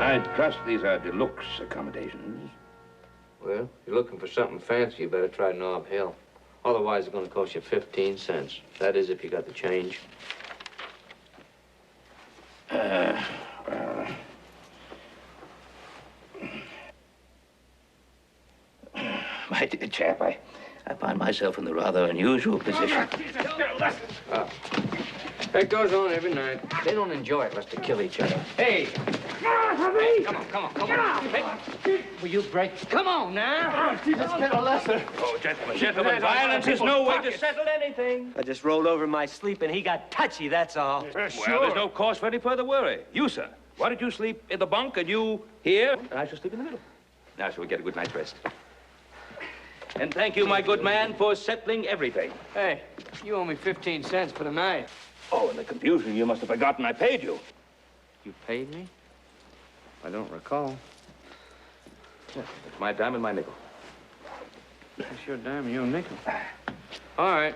I trust these are deluxe accommodations. Well, if you're looking for something fancy, you better try Nob Hill. Otherwise, it's going to cost you 15 cents. That is, if you got the change. Well... My dear chap, I find myself in the rather unusual position. That goes on every night. They don't enjoy it unless they kill each other. Hey! Hey, come on. Hey, will you break? Come on now. Jesus, get a lesson. Oh, gentlemen, violence is no way to settle anything. I just rolled over in my sleep and he got touchy, that's all. Well, there's no cause for any further worry. You, sir, why don't you sleep in the bunk and you here, and I shall sleep in the middle. Now shall we get a good night's rest? And thank you, my good man, for settling everything. Hey, you owe me 15 cents for the night. Oh, in the confusion, you must have forgotten I paid you. You paid me? I don't recall. Yeah, it's my dime and my nickel. That's your dime and your nickel. All right.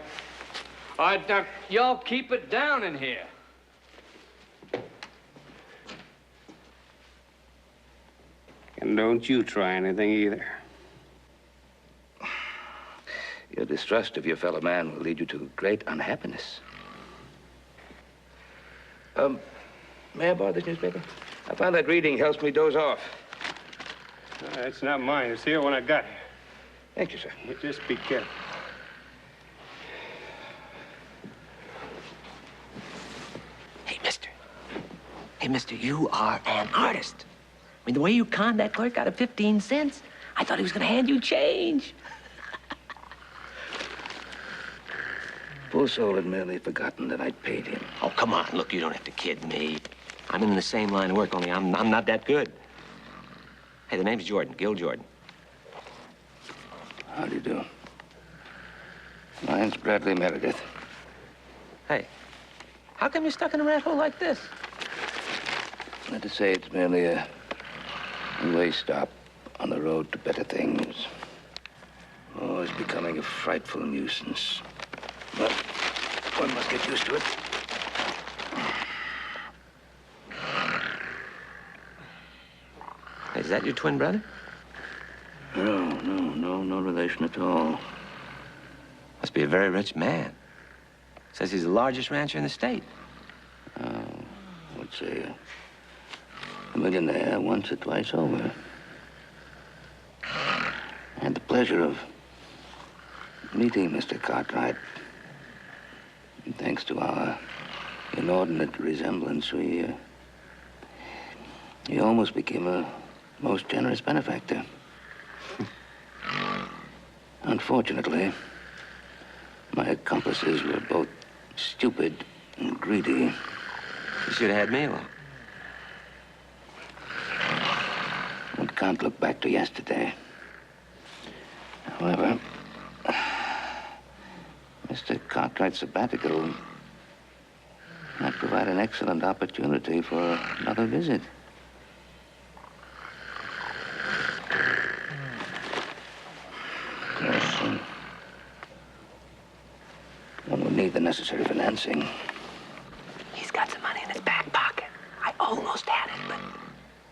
All right, now, y'all keep it down in here. And don't you try anything either. Your distrust of your fellow man will lead you to great unhappiness. May I borrow this newspaper? I find that reading helps me doze off. It's not mine. It's here when I got here. Thank you, sir. You just be careful. Hey, mister, you are an artist. I mean, the way you conned that clerk out of 15 cents, I thought he was going to hand you change. Poor soul had merely forgotten that I'd paid him. Oh, come on. Look, you don't have to kid me. I'm in the same line of work, only I'm not that good. Hey, the name's Jordan, Gil Jordan. How do you do? Mine's Bradley Meredith. Hey, how come you're stuck in a rat hole like this? Not to say it's merely a one-way stop on the road to better things. Oh, it's becoming a frightful nuisance. But one must get used to it. Is that your twin brother? No relation at all. Must be a very rich man. Says he's the largest rancher in the state. I would say a millionaire once or twice over. I had the pleasure of meeting Mr. Cartwright. And thanks to our inordinate resemblance, he almost became a most generous benefactor. Unfortunately, my accomplices were both stupid and greedy. You should have had me along. One can't look back to yesterday. However, Mr. Cartwright's sabbatical might provide an excellent opportunity for another visit. Yes, one would need the necessary financing. He's got some money in his back pocket. I almost had it, but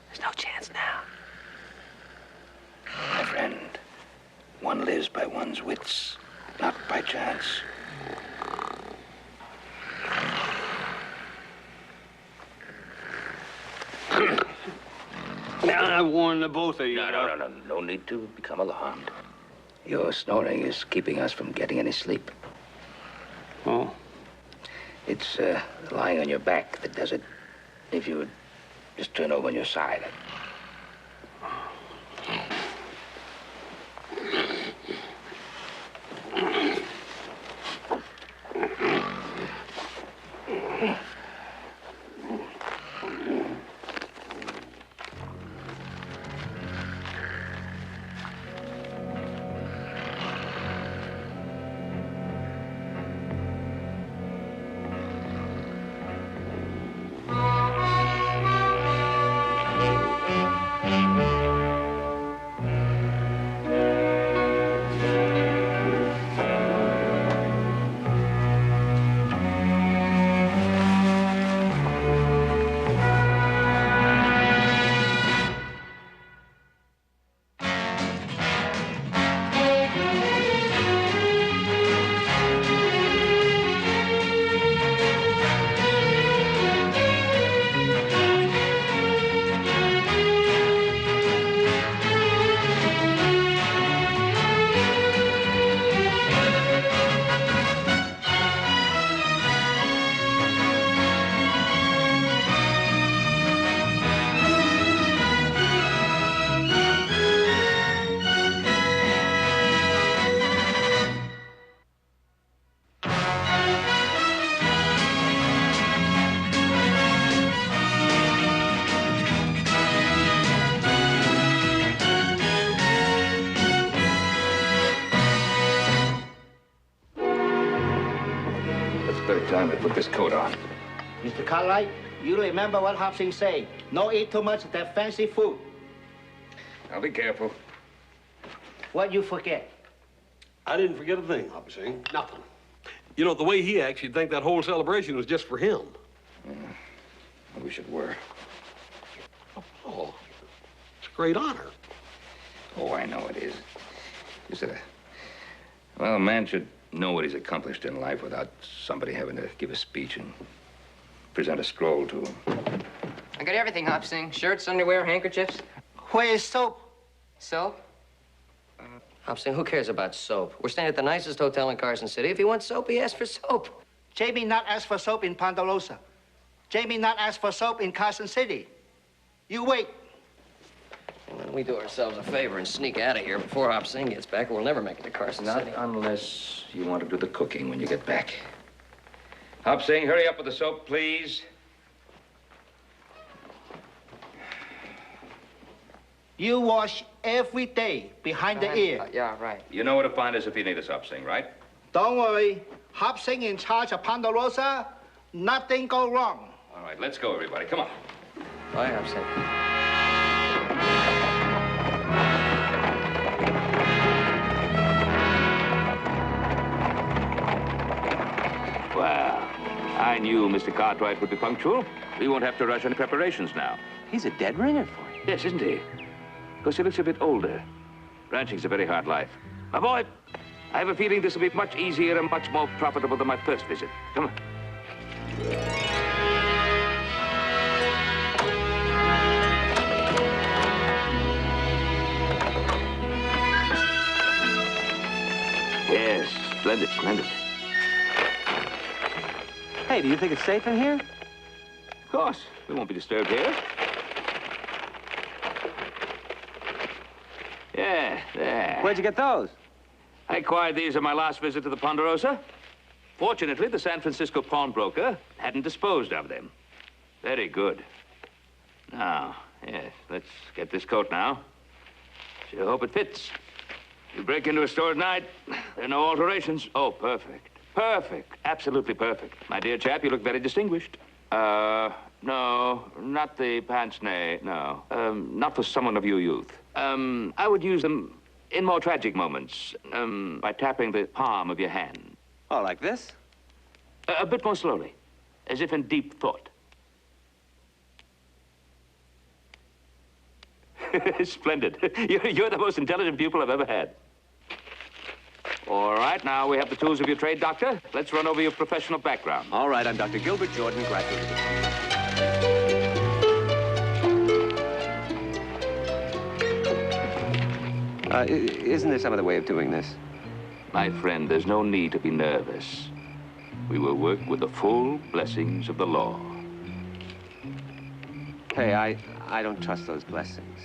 there's no chance now. My friend, one lives by one's wits, not by chance. Now, I warned the both of you. No need to become alarmed. Your snoring is keeping us from getting any sleep. Oh? It's lying on your back that does it. If you would just turn over on your side. time to put this coat on. Mr. Cartwright, you remember what Hobson say. No eat too much of that fancy food. I'll be careful. What you forget? I didn't forget a thing, Hobson. Nothing. You know, the way he acts, you'd think that whole celebration was just for him. I wish it were. Oh, it's a great honor. Oh, I know it is. Is it well, a man should know what he's accomplished in life without somebody having to give a speech and present a scroll to him. I got everything, Hobson. Shirts, underwear, handkerchiefs. Where is soap? Soap? Hobson, who cares about soap? We're staying at the nicest hotel in Carson City. If he wants soap, he asks for soap. Jamie not ask for soap in Ponderosa. Jamie not ask for soap in Carson City. You wait. Why don't we do ourselves a favor and sneak out of here before Hobson gets back, or we'll never make it to Carson Not City. unless you want to do the cooking when you get back. Hop Sing, hurry up with the soap, please. You wash every day behind the ear. Yeah, right. You know where to find us if you need us, Hop Sing, right? Don't worry. Hobson in charge of Ponderosa. Nothing go wrong. All right, let's go, everybody. Come on. Bye, Hobson. Well, I knew Mr. Cartwright would be punctual. We won't have to rush any preparations now. He's a dead ringer for you. Yes, isn't he? Because he looks a bit older. Ranching's a very hard life. My boy, I have a feeling this will be much easier and much more profitable than my first visit. Come on. Yes, splendid, splendid. Hey, do you think it's safe in here? Of course, we won't be disturbed here. Yeah, there. Where'd you get those? I acquired these on my last visit to the Ponderosa. Fortunately, the San Francisco pawnbroker hadn't disposed of them. Very good. Now, yes, let's get this coat now. Sure hope it fits. You break into a store at night, there are no alterations. Oh, perfect. Perfect. Absolutely perfect. My dear chap, you look very distinguished. No, not the pince-nez, no. Not for someone of your youth. I would use them in more tragic moments, by tapping the palm of your hand. Oh, like this? A bit more slowly, as if in deep thought. Splendid. You're the most intelligent pupil I've ever had. All right, now we have the tools of your trade, Doctor. Let's run over your professional background. All right, I'm Dr. Gilbert Jordan, graduate. Isn't there some other way of doing this? My friend, there's no need to be nervous. We will work with the full blessings of the law. Hey, I don't trust those blessings.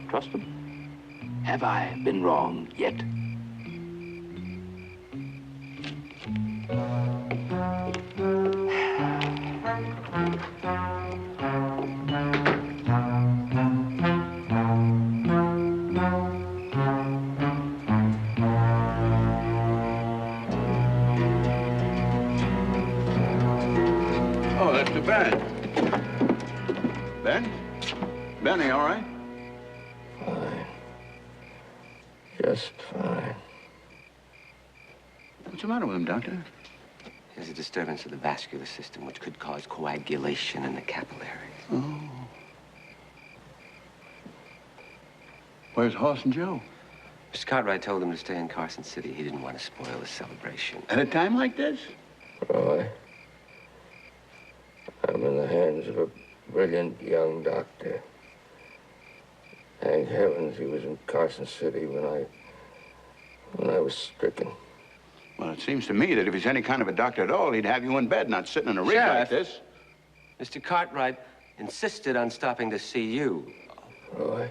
Trust them? Have I been wrong yet? Oh, that's too bad. Ben? Benny, all right? Fine. Just fine. What's the matter with him, Doctor? There's a disturbance of the vascular system, which could cause coagulation in the capillaries. Oh. Where's Hoss and Joe? Mr. Cartwright told him to stay in Carson City. He didn't want to spoil the celebration. At a time like this? Roy, I'm in the hands of a brilliant young doctor. Thank heavens he was in Carson City when I was stricken. Well, it seems to me that if he's any kind of a doctor at all, he'd have you in bed, not sitting in a rig like this. Mr. Cartwright insisted on stopping to see you. Roy,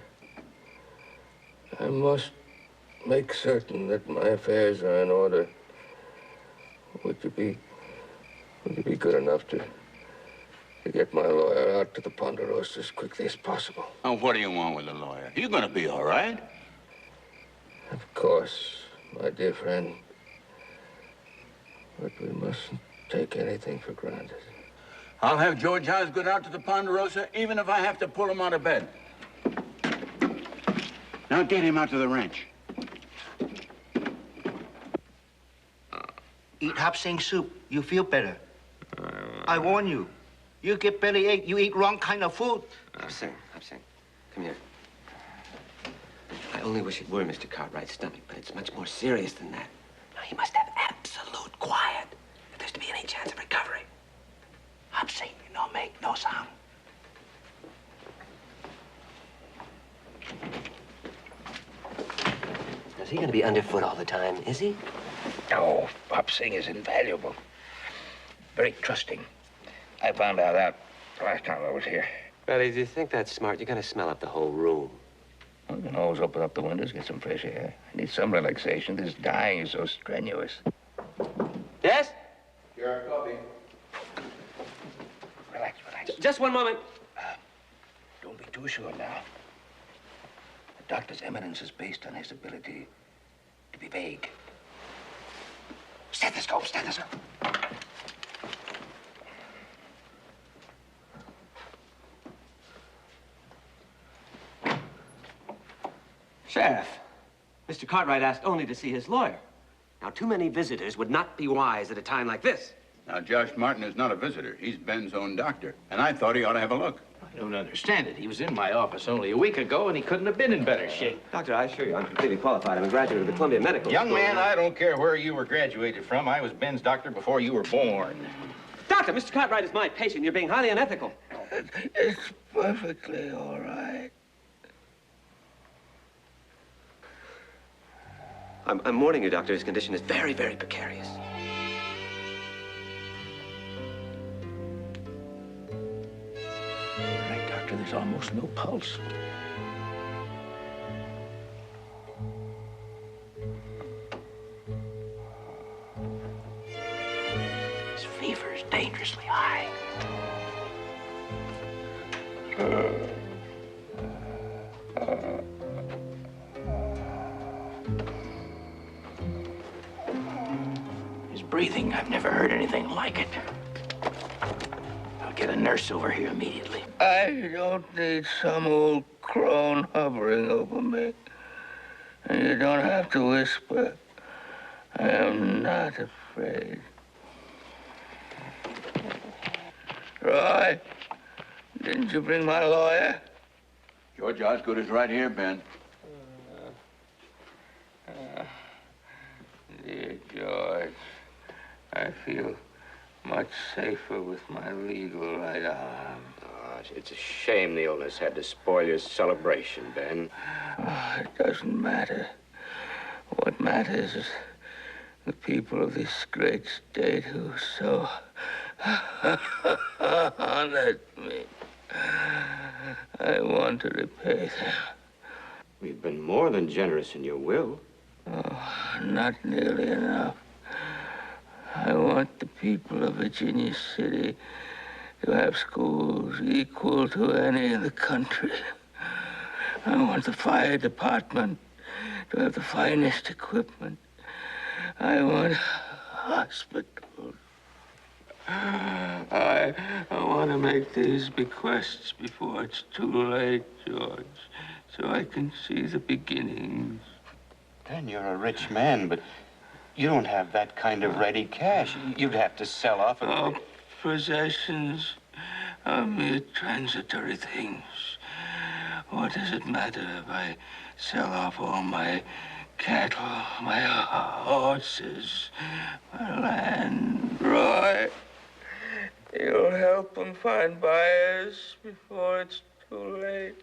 I must make certain that my affairs are in order. Would you be good enough to get my lawyer out to the Ponderosa as quickly as possible? Oh, what do you want with a lawyer? You're gonna be all right. Of course, my dear friend. But we mustn't take anything for granted. I'll have George Osgood out to the Ponderosa, even if I have to pull him out of bed. Now get him out to the ranch. Eat hop sing soup. You feel better. I warn you. You get bellyache, you eat wrong kind of food. Hop sing. Come here. I only wish it were Mr. Cartwright's stomach, but it's much more serious than that. Now, he must have absolute quiet if there's to be any chance of recovery. Hop sing, no make, no sound. Is he going to be underfoot all the time, is he? No, Pop Sing is invaluable. Very trusting. I found out that last time I was here. Bradley, do you think that's smart? You're going to smell up the whole room. I can always open up the windows, get some fresh air. I need some relaxation. This dying is so strenuous. Yes? Your coffee. Relax. Just one moment. Don't be too sure now. The doctor's eminence is based on his ability to be vague. Stethoscope. Sheriff, Mr. Cartwright asked only to see his lawyer. Now, too many visitors would not be wise at a time like this. Now, Josh Martin is not a visitor. He's Ben's own doctor. And I thought he ought to have a look. I don't understand it. He was in my office only a week ago, and he couldn't have been in better shape. Doctor, I assure you, I'm completely qualified. I'm a graduate of the Columbia Medical Young School. man, I don't care where you were graduated from. I was Ben's doctor before you were born. Doctor, Mr. Cartwright is my patient. You're being highly unethical. It's perfectly all right. I'm warning you, Doctor. His condition is very, very precarious. Right, Doctor, there's almost no pulse. His fever is dangerously high. His breathing, I've never heard anything like it. I'll get a nurse over here immediately. I don't need some old crone hovering over me. And you don't have to whisper. I am not afraid. Roy, didn't you bring my lawyer? George Osgood is right here, Ben. Dear George, I feel much safer with my legal right arm. Oh, it's a shame the illness had to spoil your celebration, Ben. Oh, it doesn't matter. What matters is the people of this great state who so honored me. I want to repay them. We've been more than generous in your will. Oh, not nearly enough. I want the people of Virginia City to have schools equal to any in the country. I want the fire department to have the finest equipment. I want hospitals. I want to make these bequests before it's too late, George, so I can see the beginnings. Ben, you're a rich man, but you don't have that kind of ready cash. You'd have to sell off and... Our possessions are mere transitory things. What does it matter if I sell off all my cattle, my horses, my land? Roy, you'll help them find buyers before it's too late.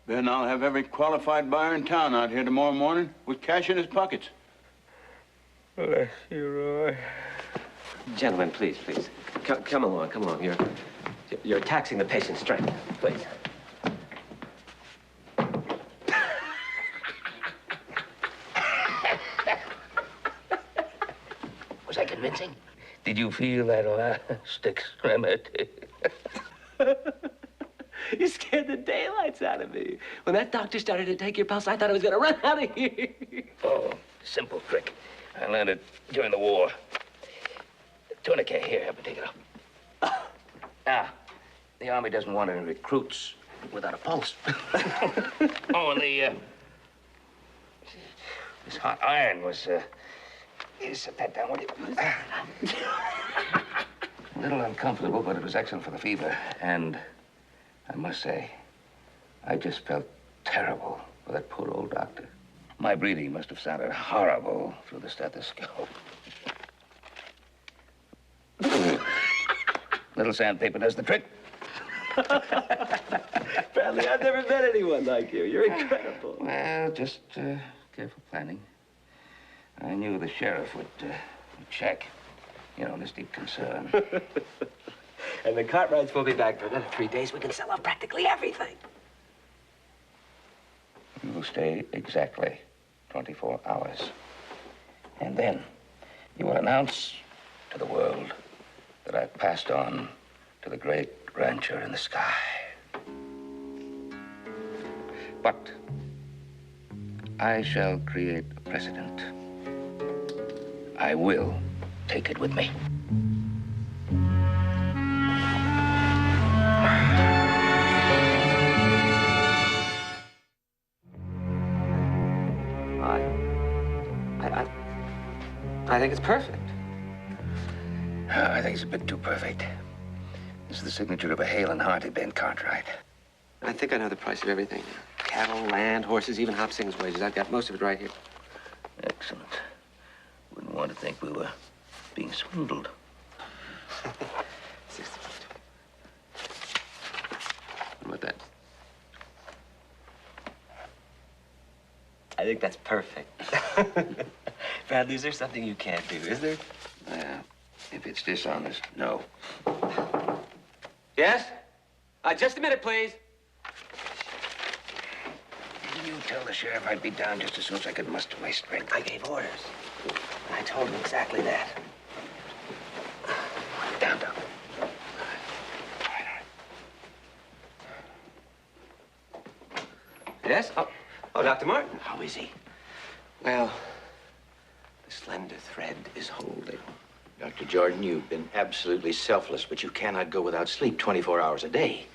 Ben, I'll have every qualified buyer in town out here tomorrow morning with cash in his pockets. Bless you, Roy. Gentlemen, please. Come along. You're taxing the patient's strength. Please. Was I convincing? Did you feel that last extremity? You scared the daylights out of me. When that doctor started to take your pulse, I thought I was going to run out of here. Oh, simple trick. I learned it during the war. tourniquet. Here, help me take it off. Now, the Army doesn't want any recruits without a pulse. Oh, and this hot iron was, set that down, will you? A little uncomfortable, but it was excellent for the fever. And I must say, I just felt terrible for that poor old doctor. My breathing must have sounded horrible through the stethoscope. Little sandpaper does the trick. Bradley, I've never met anyone like you. You're incredible. Well, just careful planning. I knew the sheriff would check. You know, this deep concern. And the Cartwrights will be back for another 3 days. We can sell off practically everything. You will stay exactly 24 hours. And then you will announce to the world that I've passed on to the great rancher in the sky. But I shall create a precedent. I will take it with me. I think it's perfect. I think it's a bit too perfect. This is the signature of a hale and hearty Ben Cartwright. I think I know the price of everything. Cattle, land, horses, even Hop Sing's wages. I've got most of it right here. Excellent. Wouldn't want to think we were being swindled. 60. What about that? I think that's perfect. Bradley, is there something you can't do, is there? If it's dishonest, no. Yes? Just a minute, please. Didn't you tell the sheriff I'd be down just as soon as I could muster my strength? I gave orders. I told him exactly that. Down. Yes? Oh, Dr. Martin. How is he? Well, the slender thread is holding. Dr. Jordan, you've been absolutely selfless, but you cannot go without sleep 24 hours a day.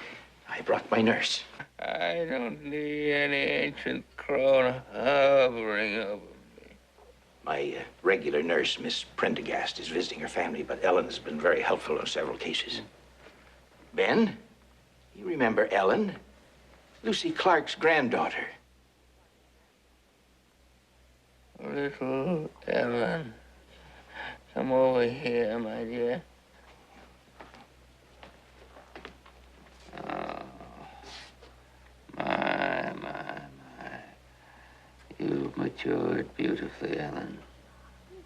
I brought my nurse. I don't need any ancient crone hovering over me. My regular nurse, Miss Prendergast, is visiting her family, but Ellen has been very helpful in several cases. Ben, you remember Ellen? Lucy Clark's granddaughter. Little Ellen, come over here, my dear. Oh, my. You've matured beautifully, Ellen.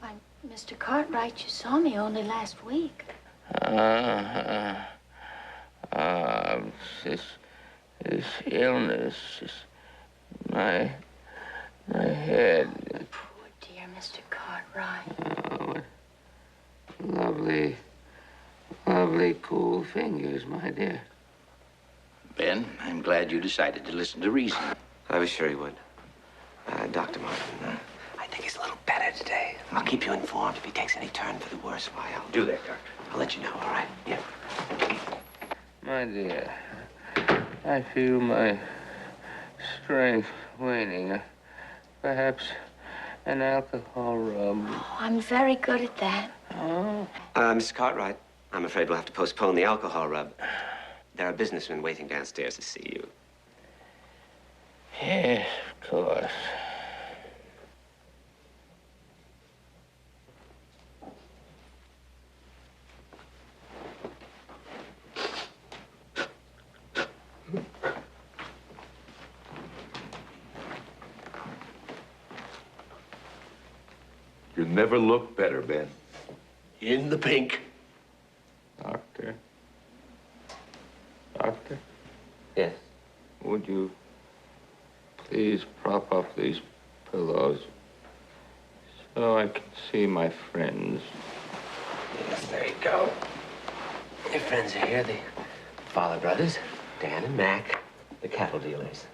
Why, Mr. Cartwright, you saw me only last week. This illness, my head. Poor dear Mr. Cartwright. Oh, what lovely, cool fingers, my dear. Ben, I'm glad you decided to listen to reason. I was sure he would. Dr. Martin, I think he's a little better today. I'll keep you informed if he takes any turn for the worse. Why, I'll Do that, Doctor. I'll let you know, all right? Yeah. My dear, I feel my strength waning. Perhaps an alcohol rub. Oh, I'm very good at that. Oh. Mr. Cartwright, I'm afraid we'll have to postpone the alcohol rub. There are businessmen waiting downstairs to see you. Yes, of course. You never look better, Ben. In the pink. Doctor? Yes. Would you please prop up these pillows so I can see my friends? Yes, there you go. Your friends are here, the Fowler brothers, Dan and Mac, the cattle dealers.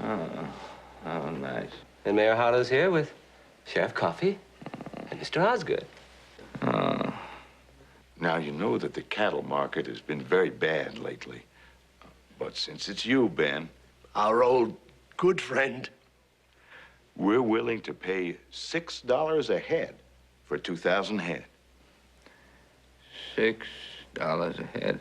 Oh, nice. And Mayor Harlow's here with Sheriff Coffey and Mr. Osgood. Oh, Now, you know that the cattle market has been very bad lately. But since it's you, Ben, our old good friend, we're willing to pay $6 a head for 2,000 head. $6 a head.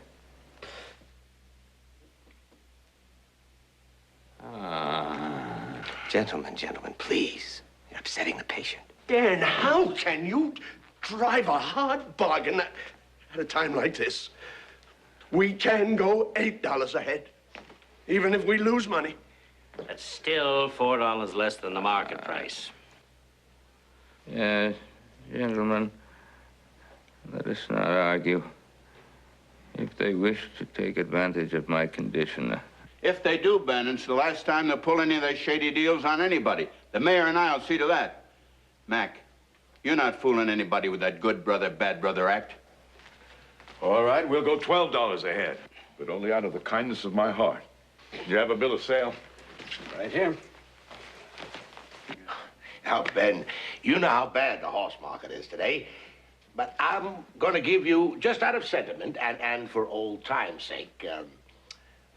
Gentlemen, please. You're upsetting the patient. Dan, how can you drive a hard bargain at a time like this? We can go $8 a head, even if we lose money. That's still $4 less than the market price. Yes, gentlemen, let us not argue. If they wish to take advantage of my condition. If they do, Ben, it's the last time they'll pull any of their shady deals on anybody. The mayor and I'll see to that. Mac, you're not fooling anybody with that good brother, bad brother act. All right, we'll go $12 a head, but only out of the kindness of my heart. You have a bill of sale? Right here. Now, Ben, you know how bad the horse market is today, but I'm going to give you, just out of sentiment and for old time's sake,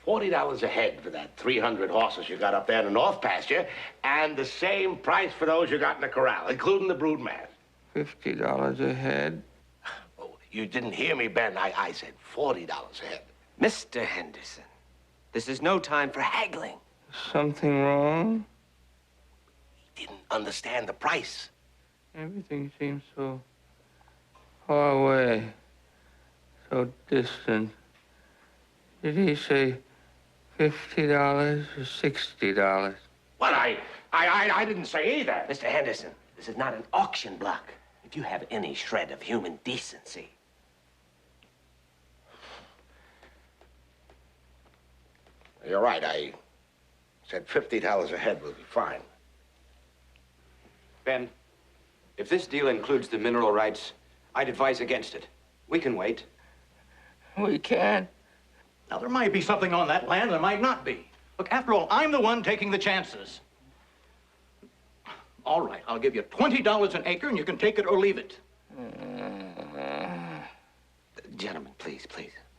$40 a head for that 300 horses you got up there in the north pasture, and the same price for those you got in the corral, including the brood mare. $50 a head? Oh, you didn't hear me, Ben. I said $40 a head. Mr. Henderson, this is no time for haggling. Something wrong? He didn't understand the price. Everything seems so far away, so distant. Did he say $50 or $60? Well, I didn't say either. Mr. Henderson, this is not an auction block. If you have any shred of human decency. You're right. I said $50 a head will be fine. Ben, if this deal includes the mineral rights, I'd advise against it. We can wait. We can. Now, there might be something on that land, there might not be. Look, after all, I'm the one taking the chances. All right, I'll give you $20 an acre, and you can take it or leave it. Gentlemen, please.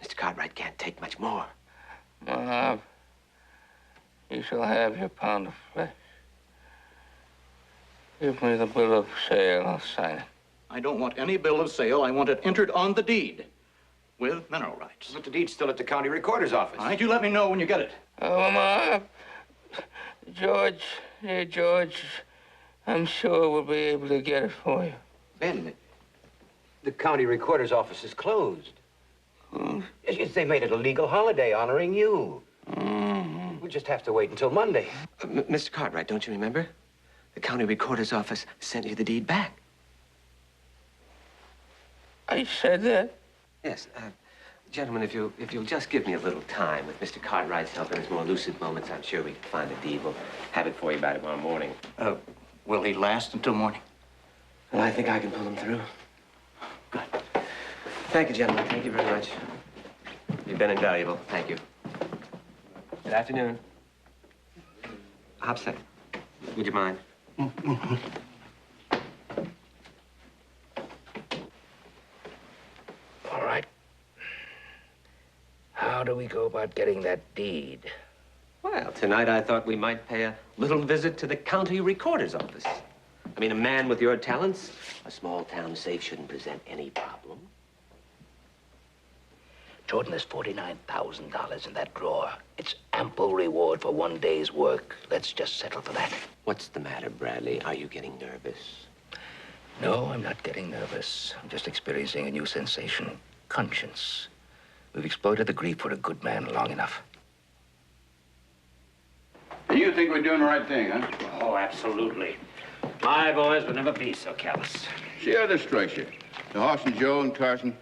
Mr. Cartwright can't take much more. Bob, you shall have your pound of flesh. Give me the bill of sale, I'll sign it. I don't want any bill of sale. I want it entered on the deed with mineral rights. But the deed's still at the county recorder's office. All right, you let me know when you get it. Oh, Bob. George, dear George, I'm sure we'll be able to get it for you. Ben, the county recorder's office is closed. Yes, they made it a legal holiday honoring you. We'll just have to wait until Monday. Mr. Cartwright, don't you remember? The county recorder's office sent you the deed back. I said that? Yes. Gentlemen, if you'll just give me a little time, with Mr. Cartwright's help in his more lucid moments, I'm sure we can find the deed. We'll have it for you by tomorrow morning. Will he last until morning? Well, I think I can pull him through. Good. Thank you, gentlemen. Thank you very much. You've been invaluable. Thank you. Good afternoon. Hopsec, would you mind? All right. How do we go about getting that deed? Well, tonight I thought we might pay a little visit to the county recorder's office. I mean, a man with your talents, a small town safe shouldn't present any problem. Jordan, there's $49,000 in that drawer. It's ample reward for one day's work. Let's just settle for that. What's the matter, Bradley? Are you getting nervous? No, I'm not getting nervous. I'm just experiencing a new sensation, conscience. We've exploited the grief for a good man long enough. You think we're doing the right thing, huh? Oh, absolutely. My boys would never be so callous. See how this strikes you. The Hoss and Joe and Carson.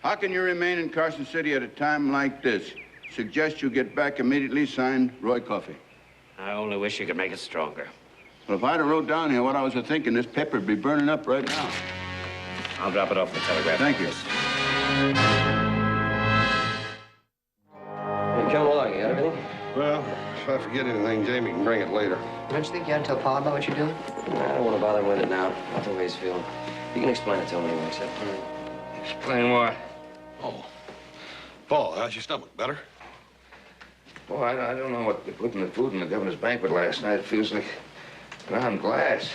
How can you remain in Carson City at a time like this? Suggest you get back immediately, signed Roy Coffey. I only wish you could make it stronger. Well, if I'd have wrote down here what I was thinking, this paper'd be burning up right now. I'll drop it off the telegraph. Thank you. Hey, John, along, you got everything? Well, if I forget anything, Jamie can bring it later. Don't you think you ought to tell Pa about what you're doing? I don't want to bother him with it now. Not the way he's feeling. You can explain it to him anyway, so. Explain what? Oh. Paul, how's your stomach? Better? Boy, I don't know what they put in the food in the governor's banquet last night. It feels like ground glass.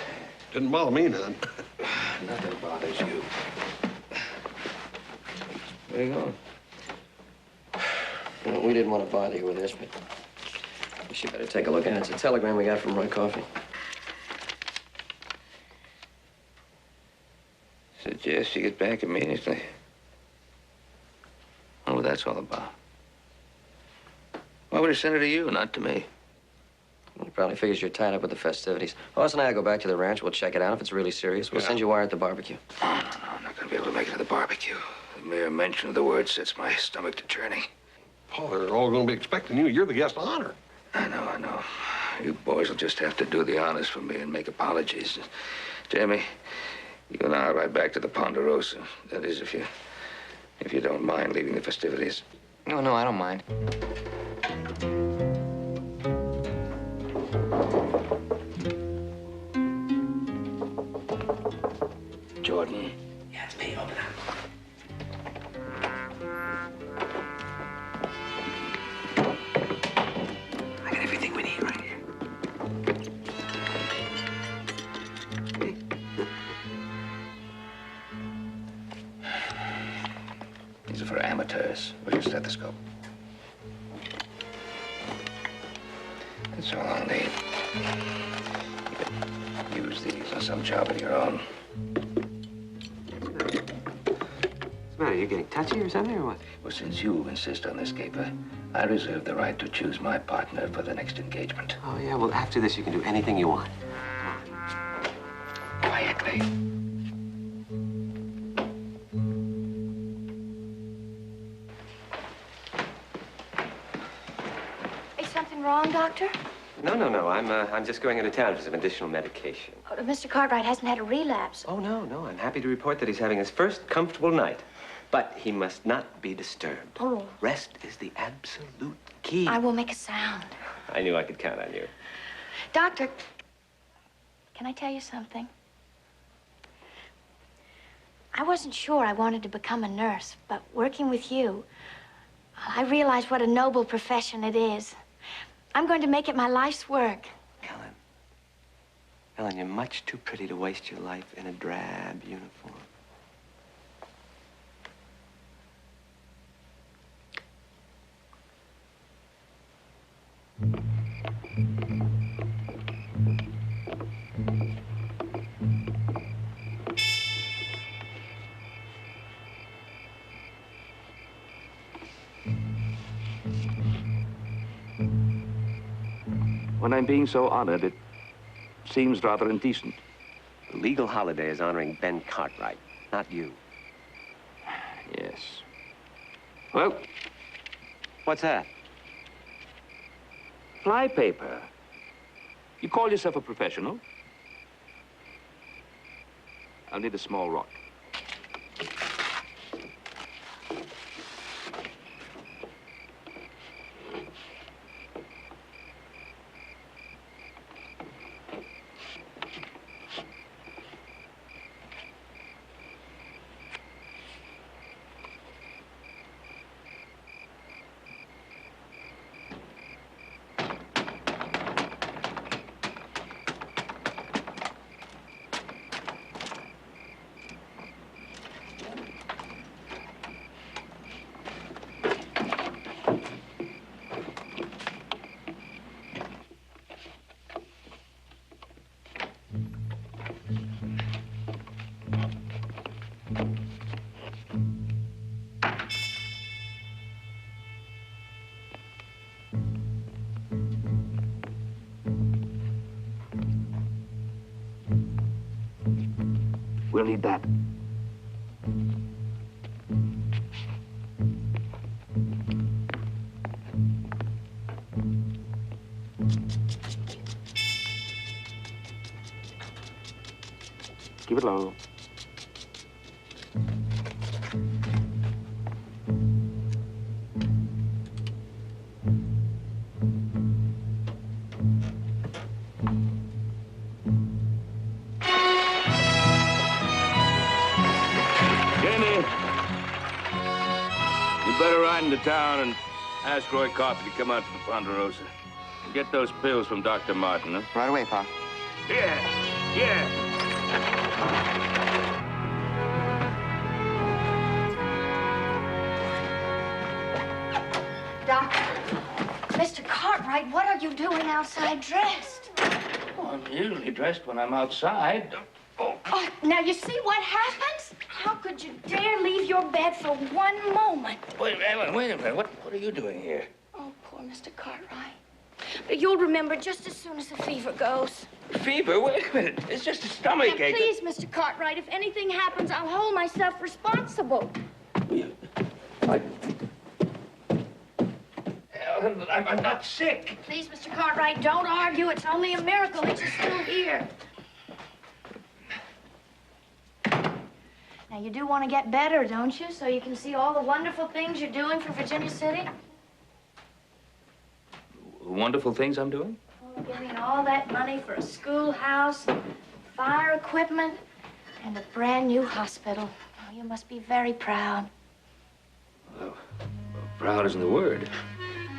Didn't bother me none. Nothing bothers you. Where you going? Well, we didn't want to bother you with this, but you should better take a look at it. It's a telegram we got from Roy Coffey. Suggest you get back immediately. Oh, what that's all about. Why would he send it to you, not to me? He probably figures you're tied up with the festivities. Hoss and I will go back to the ranch. We'll check it out. If it's really serious, we'll send you wire at the barbecue. No, I'm not going to be able to make it to the barbecue. The mere mention of the word sets my stomach to churning. Paul, they're all going to be expecting you. You're the guest of honor. I know. You boys will just have to do the honors for me and make apologies. Jamie, you and I'll ride back to the Ponderosa. That is, if you don't mind leaving the festivities. No, I don't mind. Jordan. Yeah, it's me. Open up. I got everything we need right here. These are for amateurs. Where's your stethoscope? That's all I'll need. You can use these on some job of your own. What's the matter? You getting touchy or something, or what? Well, since you insist on this caper, I reserve the right to choose my partner for the next engagement. Oh, yeah? Well, after this, you can do anything you want. Quietly. Is something wrong, Doctor? No. I'm just going into town for some additional medication. Oh, Mr. Cartwright hasn't had a relapse. Oh, no. I'm happy to report that he's having his first comfortable night. But he must not be disturbed. Oh. Rest is the absolute key. I will make a sound. I knew I could count on you. Doctor, can I tell you something? I wasn't sure I wanted to become a nurse, but working with you, I realized what a noble profession it is. I'm going to make it my life's work. Ellen, you're much too pretty to waste your life in a drab uniform. When I'm being so honored, it seems rather indecent. The legal holiday is honoring Ben Cartwright, not you. Yes. Well, what's that? Fly paper. You call yourself a professional? I'll need a small rock. We'll need that. Keep it low. You better ride into town and ask Roy Coffey to come out to the Ponderosa. And get those pills from Dr. Martin, huh? Right away, Pa. Yeah. Doctor, Mr. Cartwright, what are you doing outside dressed? Oh, I'm usually dressed when I'm outside. Oh, now you see what happens? How could you dare leave your bed for one moment? Wait, Ellen, wait a minute. What are you doing here? Oh, poor Mr. Cartwright. But you'll remember just as soon as the fever goes. Fever? Wait a minute. It's just a stomach Now, ache. please, Mr. Cartwright, if anything happens, I'll hold myself responsible. Ellen, I'm not sick. Please, Mr. Cartwright, don't argue. It's only a miracle that you're still here. Now, you do want to get better, don't you? So you can see all the wonderful things you're doing for Virginia City? Wonderful things I'm doing? Oh, getting all that money for a schoolhouse, fire equipment, and a brand new hospital. Oh, you must be very proud. Well, proud isn't the word.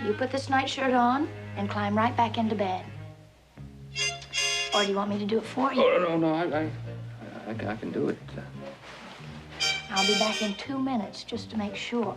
You put this nightshirt on and climb right back into bed. Or do you want me to do it for you? Oh, no, I can do it. I'll be back in 2 minutes just to make sure.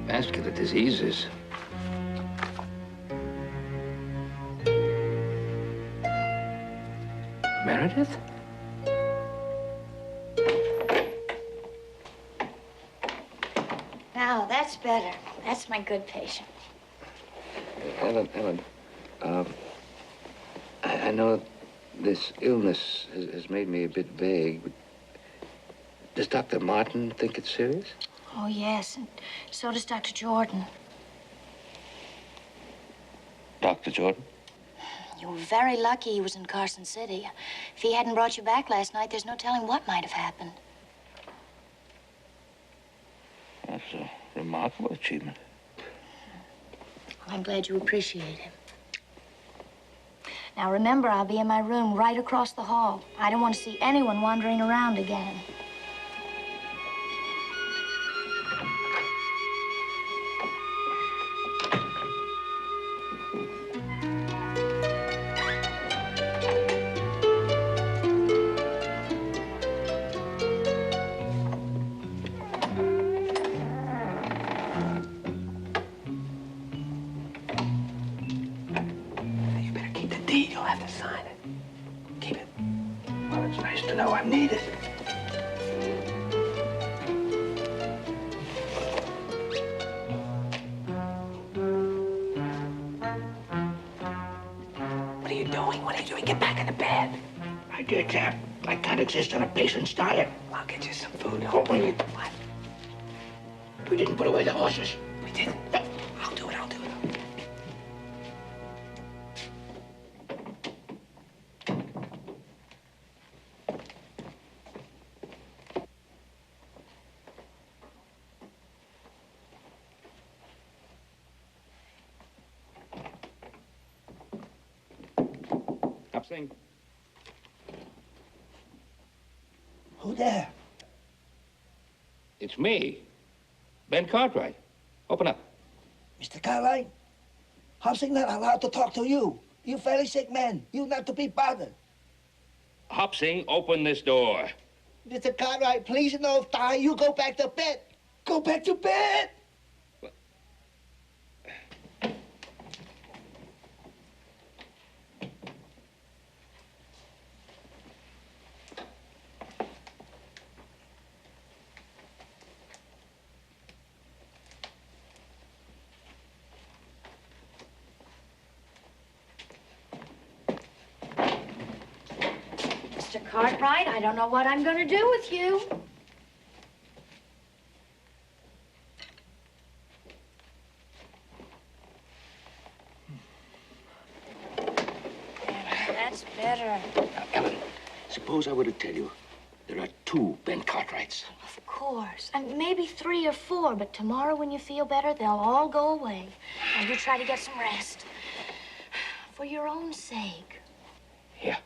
Vascular diseases. Meredith? Now, that's better. That's my good patient. Ellen, I know this illness has made me a bit vague, but does Dr. Martin think it's serious? Oh, yes, and so does Dr. Jordan. Dr. Jordan? You were very lucky he was in Carson City. If he hadn't brought you back last night, there's no telling what might have happened. That's a remarkable achievement. Well, I'm glad you appreciate him. Now, remember, I'll be in my room right across the hall. I don't want to see anyone wandering around again. You'll have to sign it. Keep it. Well, it's nice to know I'm needed. What are you doing? What are you doing? Get back in the bed. My dear chap, I can't exist on a patient's diet. I'll get you some food. Oh, wait. What? We didn't put away the horses. We didn't. I'll do it. Sing. Who there? It's me, Ben Cartwright. Open up. Mr. Cartwright? Hopsing not allowed to talk to you. You very sick man. You not to be bothered. Hopsing, open this door. Mr. Cartwright, please, no die. You go back to bed. Go back to bed. Mr. Cartwright, I don't know what I'm going to do with you. That's better. Now, Ellen, suppose I were to tell you there are 2 Ben Cartwrights. Of course. And maybe 3 or 4, but tomorrow when you feel better, they'll all go away. And you try to get some rest. For your own sake. Here.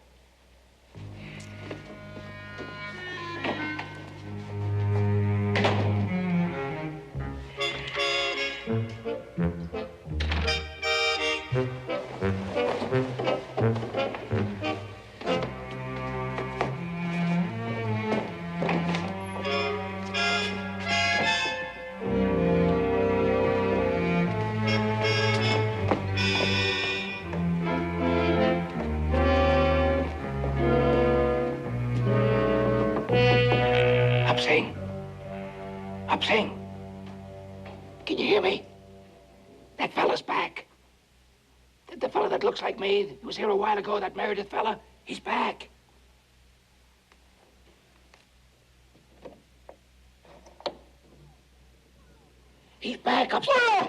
Hopsing. Can you hear me? That fella's back. The fella that looks like me, he was here a while ago, that Meredith fella, he's back. He's back upstairs.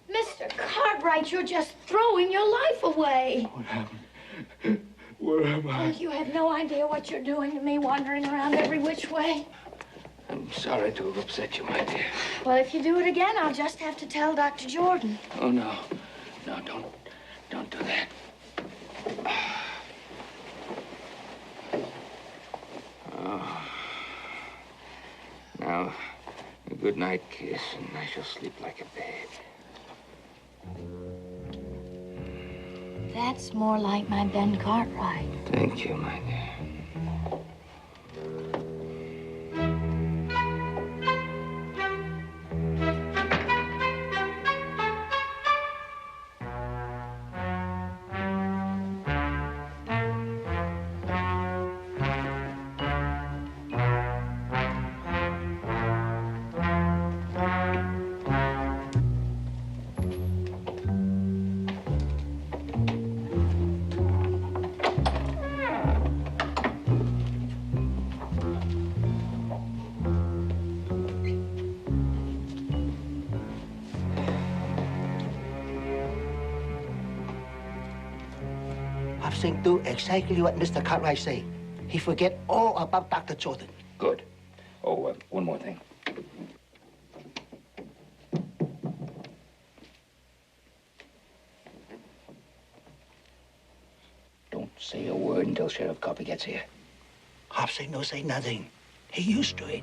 Mr. Cartwright, you're just throwing your life away. What happened? Where am I? Oh, you have no idea what you're doing to me, wandering around every which way. I'm sorry to have upset you, my dear. Well, if you do it again, I'll just have to tell Dr. Jordan. Oh, no. No, don't do that. Oh. Now, a good night kiss, and I shall sleep like a babe. That's more like my Ben Cartwright. Thank you, my dear. Hopsing do exactly what Mr. Cartwright say. He forget all about Dr. Jordan. Good. Oh, one more thing. Don't say a word until Sheriff Coffey gets here. Hopsing no say nothing. He used to it.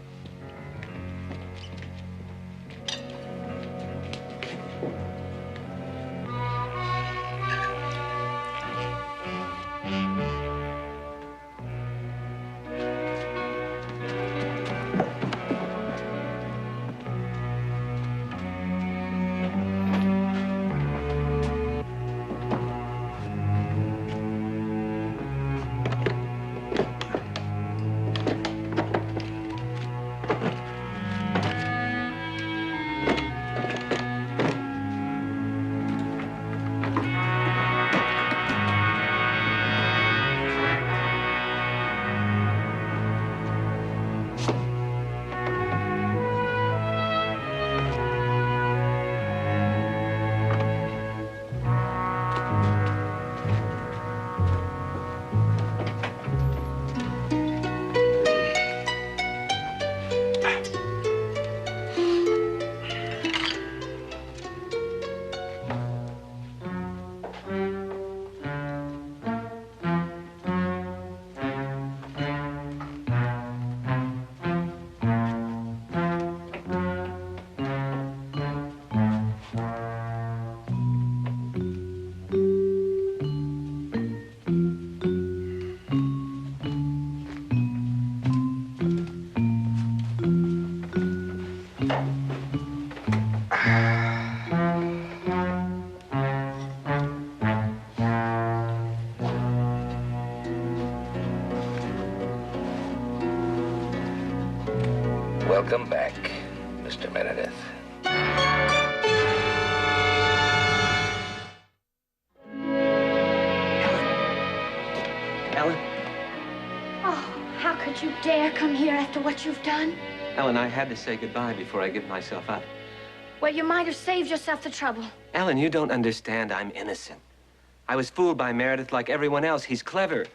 Welcome back, Mr. Meredith. Ellen? Oh, how could you dare come here after what you've done? Ellen, I had to say goodbye before I give myself up. Well, you might have saved yourself the trouble. Ellen, you don't understand. I'm innocent. I was fooled by Meredith like everyone else. He's clever.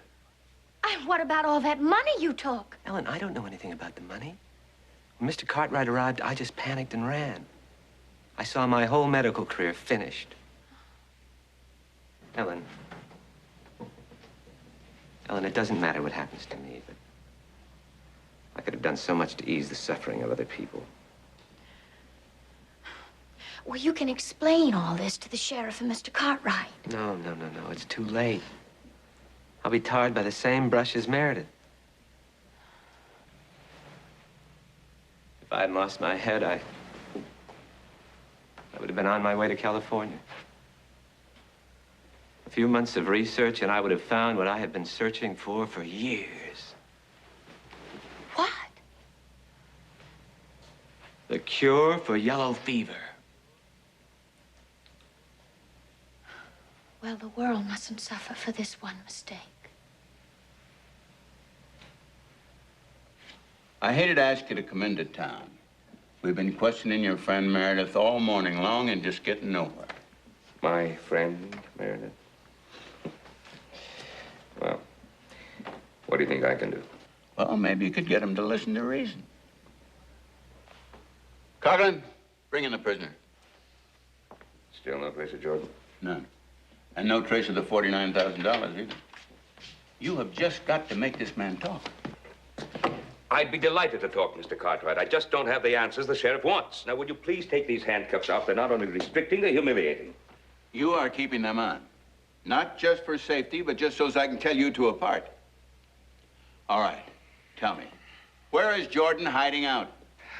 And what about all that money you took? Ellen, I don't know anything about the money. When Mr. Cartwright arrived, I just panicked and ran. I saw my whole medical career finished. Ellen, it doesn't matter what happens to me, but I could have done so much to ease the suffering of other people. Well, you can explain all this to the sheriff and Mr. Cartwright. No. It's too late. I'll be tarred by the same brush as Meredith. If I hadn't lost my head, I would have been on my way to California. A few months of research, and I would have found what I have been searching for years. What? The cure for yellow fever. Well, the world mustn't suffer for this one mistake. I hated to ask you to come into town. We've been questioning your friend Meredith all morning long and just getting nowhere. My friend Meredith? Well, what do you think I can do? Well, maybe you could get him to listen to reason. Coughlin, bring in the prisoner. Still no trace of Jordan? None. And no trace of the $49,000 either. You have just got to make this man talk. I'd be delighted to talk, Mr. Cartwright. I just don't have the answers the sheriff wants. Now, would you please take these handcuffs off? They're not only restricting, they're humiliating. You are keeping them on. Not just for safety, but just so as I can tell you two apart. All right, tell me. Where is Jordan hiding out?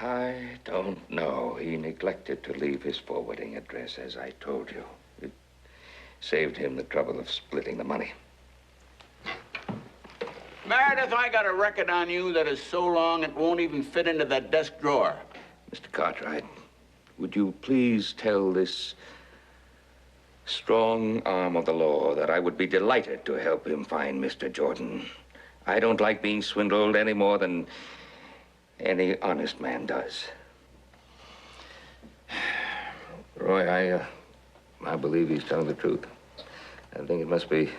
I don't know. He neglected to leave his forwarding address, as I told you. It saved him the trouble of splitting the money. Meredith, I got a record on you that is so long it won't even fit into that desk drawer. Mr. Cartwright, would you please tell this strong arm of the law that I would be delighted to help him find Mr. Jordan. I don't like being swindled any more than any honest man does. Roy, I believe he's telling the truth. I think it must be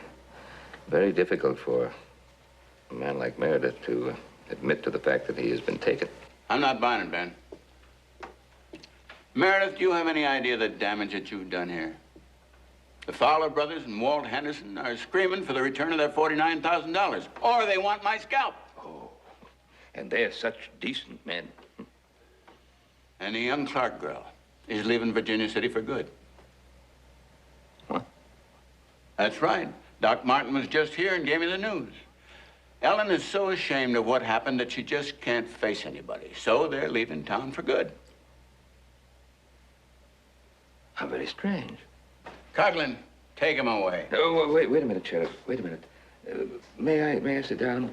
very difficult for a man like Meredith to admit to the fact that he has been taken. I'm not buying it, Ben. Meredith, do you have any idea the damage that you've done here? The Fowler brothers and Walt Henderson are screaming for the return of their $49,000, or they want my scalp. Oh, and they're such decent men. And the young Clark girl is leaving Virginia City for good. What? That's right. Doc Martin was just here and gave me the news. Ellen is so ashamed of what happened that she just can't face anybody. So they're leaving town for good. How very strange. Coughlin, take him away. Oh, wait a minute, Sheriff. Wait a minute. May I sit down?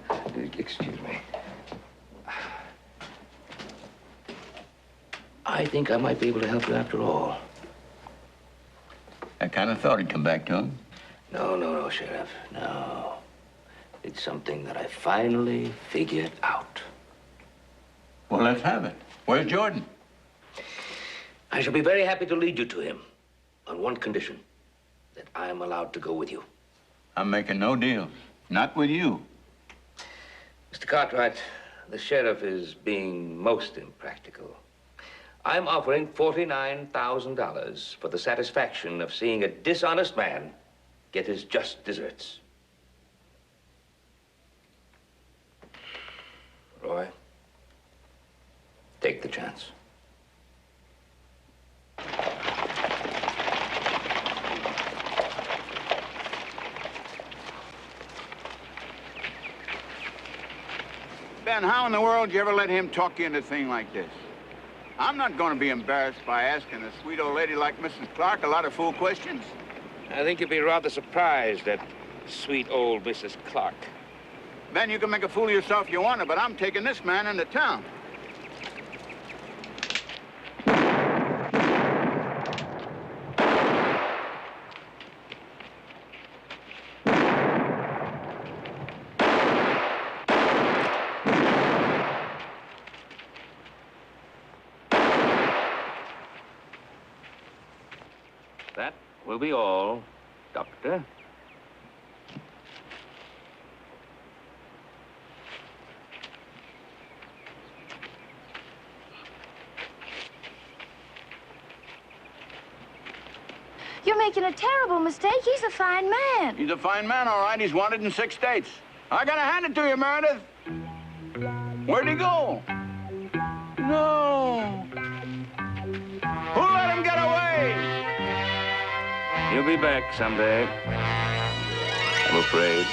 Excuse me. I think I might be able to help you after all. I kind of thought he'd come back to him. No, Sheriff. No. It's something that I finally figured out. Well, let's have it. Where's Jordan? I shall be very happy to lead you to him on one condition, that I am allowed to go with you. I'm making no deals. Not with you. Mr. Cartwright, the sheriff is being most impractical. I'm offering $49,000 for the satisfaction of seeing a dishonest man get his just deserts. Roy, take the chance. Ben, how in the world did you ever let him talk you into a thing like this? I'm not going to be embarrassed by asking a sweet old lady like Mrs. Clark a lot of fool questions. I think you'd be rather surprised at sweet old Mrs. Clark. Ben, you can make a fool of yourself if you want to, but I'm taking this man into town. That will be all, Doctor. You're making a terrible mistake. He's a fine man. He's a fine man, all right. He's wanted in 6 states. I gotta hand it to you, Meredith. Where'd he go? No. Who let him get away? He'll be back someday, I'm afraid.